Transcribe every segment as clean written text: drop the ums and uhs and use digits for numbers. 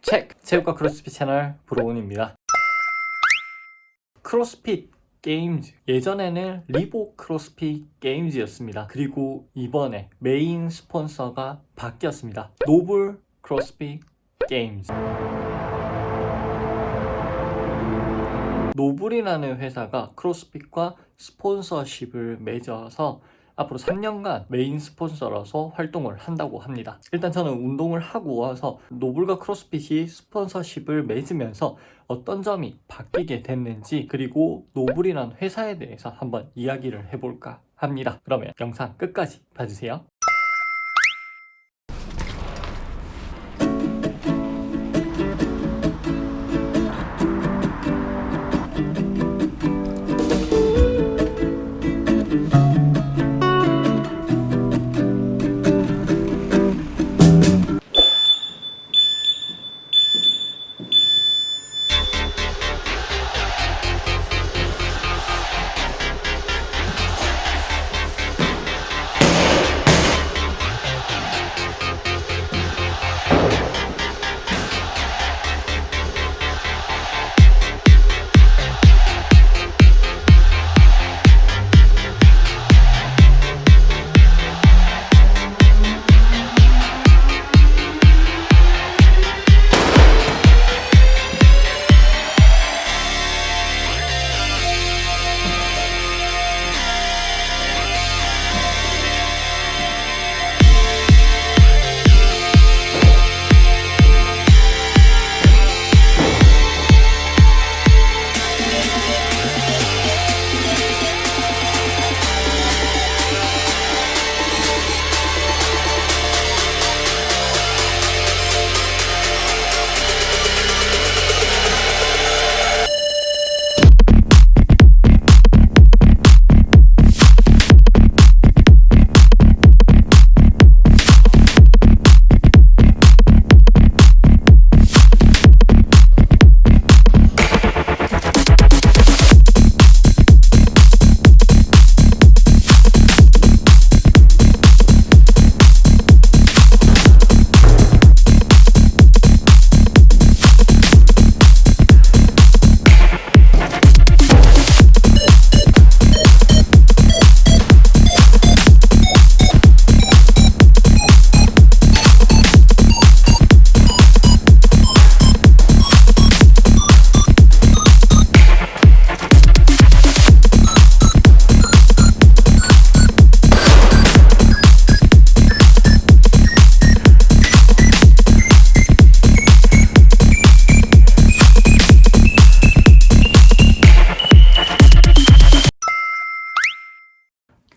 체육과 크로스핏 채널 브로운입니다. 크로스핏 게임즈, 예전에는 리복 크로스핏 게임즈였습니다. 그리고 이번에 메인 스폰서가 바뀌었습니다. 노블 크로스핏 게임즈. 노블이라는 회사가 크로스핏과 스폰서십을 맺어서 앞으로 3년간 메인 스폰서로서 활동을 한다고 합니다. 일단 저는 운동을 하고 와서 노블과 크로스핏이 스폰서십을 맺으면서 어떤 점이 바뀌게 됐는지, 그리고 노블이라는 회사에 대해서 한번 이야기를 해볼까 합니다. 그러면 영상 끝까지 봐주세요.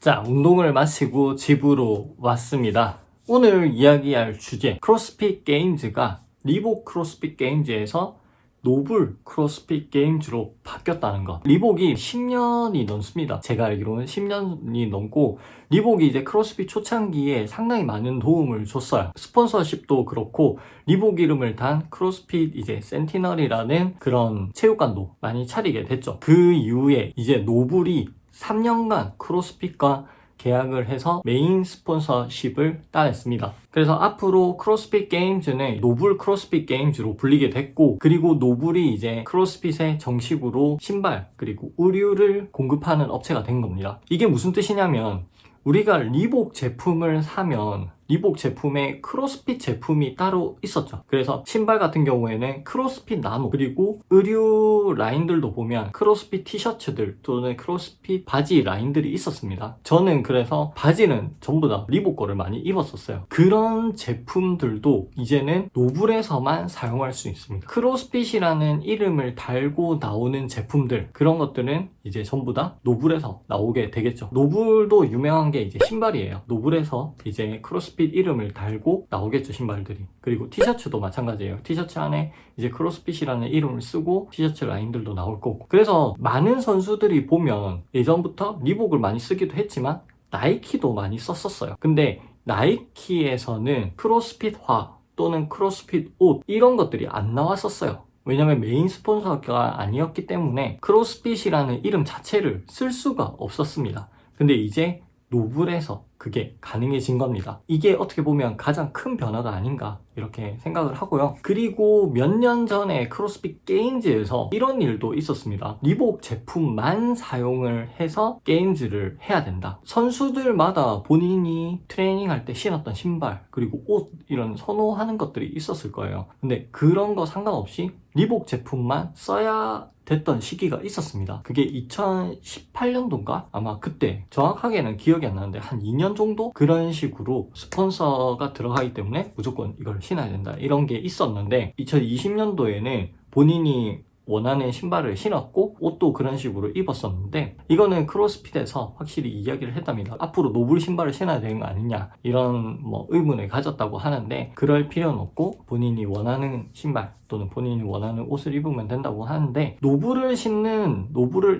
자, 운동을 마치고 집으로 왔습니다. 오늘 이야기할 주제, 크로스핏 게임즈가 리복 크로스핏 게임즈에서 노블 크로스핏 게임즈로 바뀌었다는 것. 리복이 10년이 넘습니다. 제가 알기로는 10년이 넘고, 리복이 이제 크로스핏 초창기에 상당히 많은 도움을 줬어요. 스폰서십도 그렇고, 리복 이름을 단 크로스핏 이제 센티널이라는 그런 체육관도 많이 차리게 됐죠. 그 이후에 이제 노블이 3년간 크로스핏과 계약을 해서 메인 스폰서십을 따냈습니다. 그래서 앞으로 크로스핏 게임즈는 노블 크로스핏 게임즈로 불리게 됐고, 그리고 노블이 이제 크로스핏에 정식으로 신발 그리고 의류를 공급하는 업체가 된 겁니다. 이게 무슨 뜻이냐면, 우리가 리복 제품을 사면 리복 제품에 크로스핏 제품이 따로 있었죠. 그래서 신발 같은 경우에는 크로스핏 나노, 그리고 의류 라인들도 보면 크로스핏 티셔츠들 또는 크로스핏 바지 라인들이 있었습니다. 저는 그래서 바지는 전부 다 리복 거를 많이 입었었어요. 그런 제품들도 이제는 노블에서만 사용할 수 있습니다. 크로스핏이라는 이름을 달고 나오는 제품들, 그런 것들은 이제 전부 다 노블에서 나오게 되겠죠. 노블도 유명한 게 이제 신발이에요. 노블에서 이제 크로스핏 이름을 달고 나오겠죠, 신발들이. 그리고 티셔츠도 마찬가지예요. 티셔츠 안에 이제 크로스핏이라는 이름을 쓰고 티셔츠 라인들도 나올 거고. 그래서 많은 선수들이 보면 예전부터 리복을 많이 쓰기도 했지만 나이키도 많이 썼었어요. 근데 나이키에서는 크로스핏화 또는 크로스핏 옷 이런 것들이 안 나왔었어요. 왜냐면 메인 스폰서가 아니었기 때문에 크로스핏이라는 이름 자체를 쓸 수가 없었습니다. 근데 이제 노블에서 그게 가능해진 겁니다. 이게 어떻게 보면 가장 큰 변화가 아닌가 이렇게 생각을 하고요. 그리고 몇 년 전에 크로스핏 게임즈에서 이런 일도 있었습니다. 리복 제품만 사용을 해서 게임즈를 해야 된다. 선수들마다 본인이 트레이닝할 때 신었던 신발 그리고 옷 이런 선호하는 것들이 있었을 거예요. 근데 그런 거 상관없이 리복 제품만 써야 됐던 시기가 있었습니다. 그게 2018년도인가? 아마 그때 정확하게는 기억이 안 나는데 한 2년 정도? 그런 식으로 스폰서가 들어가기 때문에 무조건 이걸 신어야 된다 이런 게 있었는데 2020년도에는 본인이 원하는 신발을 신었고 옷도 그런 식으로 입었었는데 이거는 크로스핏에서 확실히 이야기를 했답니다. 앞으로 노블 신발을 신어야 되는 거 아니냐 이런 의문을 가졌다고 하는데 그럴 필요는 없고 본인이 원하는 신발 또는 본인이 원하는 옷을 입으면 된다고 하는데 노블을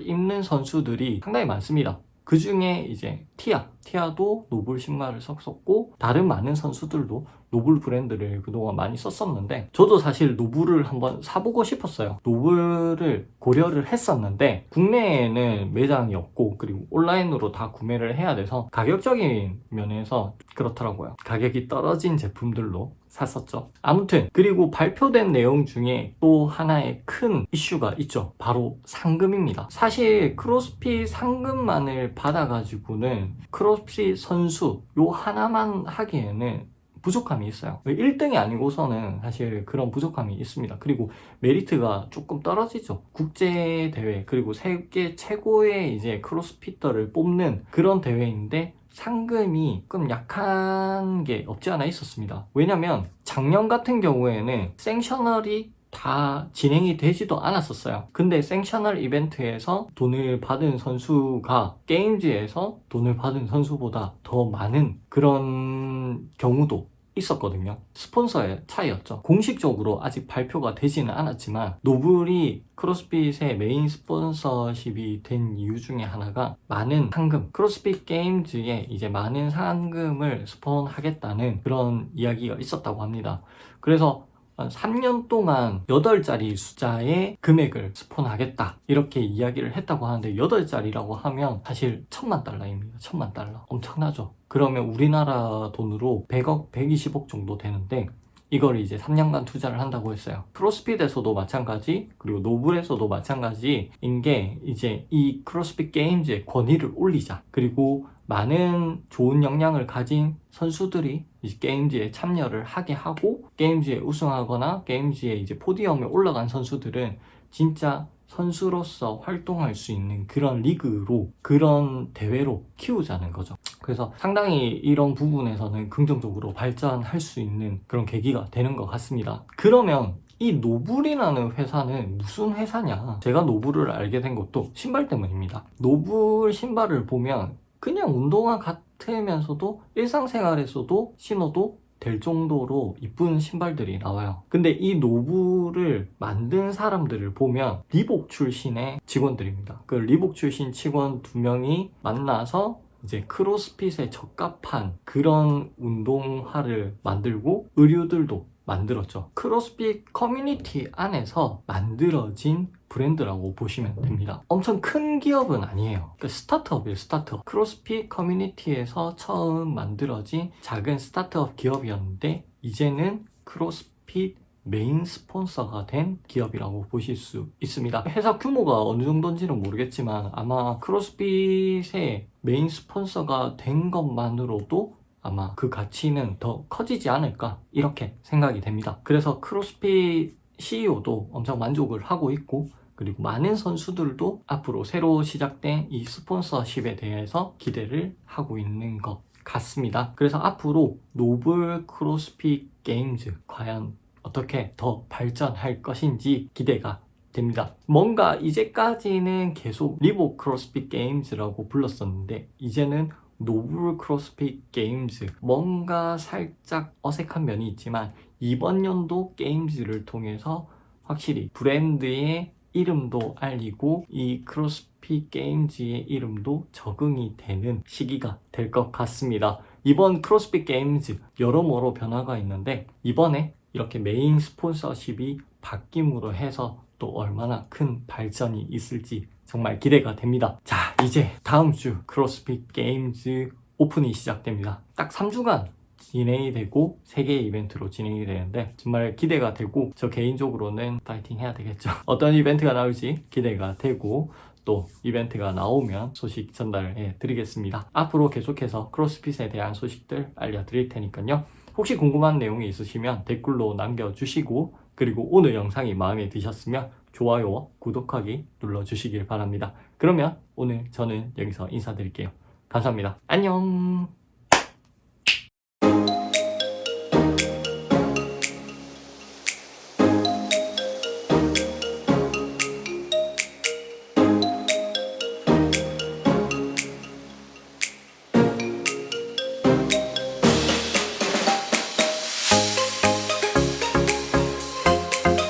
입는 선수들이 상당히 많습니다. 그 중에 이제 티아도 노블 신발을 썼었고 다른 많은 선수들도 노블 브랜드를 그동안 많이 썼었는데 저도 사실 노블을 한번 사보고 싶었어요. 노블을 고려를 했었는데 국내에는 매장이 없고 그리고 온라인으로 다 구매를 해야 돼서 가격적인 면에서 그렇더라고요. 가격이 떨어진 제품들로 샀었죠. 아무튼 그리고 발표된 내용 중에 또 하나의 큰 이슈가 있죠. 바로 상금입니다. 사실 크로스핏 상금만을 받아가지고는 크로스핏 선수 요 하나만 하기에는 부족함이 있어요. 1등이 아니고서는 사실 그런 부족함이 있습니다. 그리고 메리트가 조금 떨어지죠. 국제 대회 그리고 세계 최고의 이제 크로스피터를 뽑는 그런 대회인데 상금이 조금 약한 게 없지 않아 있었습니다. 왜냐면 작년 같은 경우에는 생셔널이 다 진행이 되지도 않았었어요. 근데 생셔널 이벤트에서 돈을 받은 선수가 게임즈에서 돈을 받은 선수보다 더 많은 그런 경우도 있었거든요. 스폰서의 차이였죠. 공식적으로 아직 발표가 되지는 않았지만 노블이 크로스핏의 메인 스폰서십이 된 이유 중에 하나가 많은 상금, 크로스핏 게임즈에 이제 많은 상금을 스폰하겠다는 그런 이야기가 있었다고 합니다. 그래서 3년 동안 8자리 숫자의 금액을 스폰하겠다 이렇게 이야기를 했다고 하는데 8자리라고 하면 사실 $10,000,000입니다. $10,000,000 엄청나죠. 그러면 우리나라 돈으로 100억, 120억 정도 되는데 이걸 이제 3년간 투자를 한다고 했어요. 크로스핏에서도 마찬가지 그리고 노블에서도 마찬가지인 게 이제 이 크로스핏 게임즈의 권위를 올리자 그리고 많은 좋은 역량을 가진 선수들이 이제 게임즈에 참여를 하게 하고 게임즈에 우승하거나 게임즈에 이제 포디엄에 올라간 선수들은 진짜 선수로서 활동할 수 있는 그런 리그로 그런 대회로 키우자는 거죠. 그래서 상당히 이런 부분에서는 긍정적으로 발전할 수 있는 그런 계기가 되는 것 같습니다. 그러면 이 노블이라는 회사는 무슨 회사냐? 제가 노블을 알게 된 것도 신발 때문입니다. 노블 신발을 보면 그냥 운동화 같으면서도 일상생활에서도 신어도 될 정도로 이쁜 신발들이 나와요. 근데 이 노블을 만든 사람들을 보면 리복 출신의 직원들입니다. 그 리복 출신 직원 2명이 만나서 이제 크로스핏에 적합한 그런 운동화를 만들고 의류들도 만들었죠. 크로스핏 커뮤니티 안에서 만들어진 브랜드라고 보시면 됩니다. 엄청 큰 기업은 아니에요. 그러니까 스타트업이에요, 스타트업. 크로스핏 커뮤니티에서 처음 만들어진 작은 스타트업 기업이었는데 이제는 크로스핏 메인 스폰서가 된 기업이라고 보실 수 있습니다. 회사 규모가 어느 정도인지는 모르겠지만 아마 크로스핏의 메인 스폰서가 된 것만으로도 아마 그 가치는 더 커지지 않을까 이렇게 생각이 됩니다. 그래서 크로스핏 CEO도 엄청 만족을 하고 있고 그리고 많은 선수들도 앞으로 새로 시작된 이 스폰서십에 대해서 기대를 하고 있는 것 같습니다. 그래서 앞으로 노블 크로스핏 게임즈 과연 어떻게 더 발전할 것인지 기대가 됩니다. 뭔가 이제까지는 계속 리복 크로스핏 게임즈라고 불렀었는데 이제는 노블 크로스핏 게임즈 뭔가 살짝 어색한 면이 있지만 이번 연도 게임즈를 통해서 확실히 브랜드의 이름도 알리고 이 크로스핏 게임즈의 이름도 적응이 되는 시기가 될 것 같습니다. 이번 크로스핏 게임즈 여러모로 변화가 있는데 이번에 이렇게 메인 스폰서십이 바뀜으로 해서 또 얼마나 큰 발전이 있을지 정말 기대가 됩니다. 자, 이제 다음 주 크로스핏 게임즈 오픈이 시작됩니다. 딱 3주간 진행이 되고 3개의 이벤트로 진행이 되는데 정말 기대가 되고, 저 개인적으로는 파이팅 해야 되겠죠. 어떤 이벤트가 나올지 기대가 되고, 또 이벤트가 나오면 소식 전달해 드리겠습니다. 앞으로 계속해서 크로스핏에 대한 소식들 알려드릴 테니까요. 혹시 궁금한 내용이 있으시면 댓글로 남겨주시고, 그리고 오늘 영상이 마음에 드셨으면 좋아요와 구독하기 눌러주시길 바랍니다. 그러면 오늘 저는 여기서 인사드릴게요. 감사합니다. 안녕.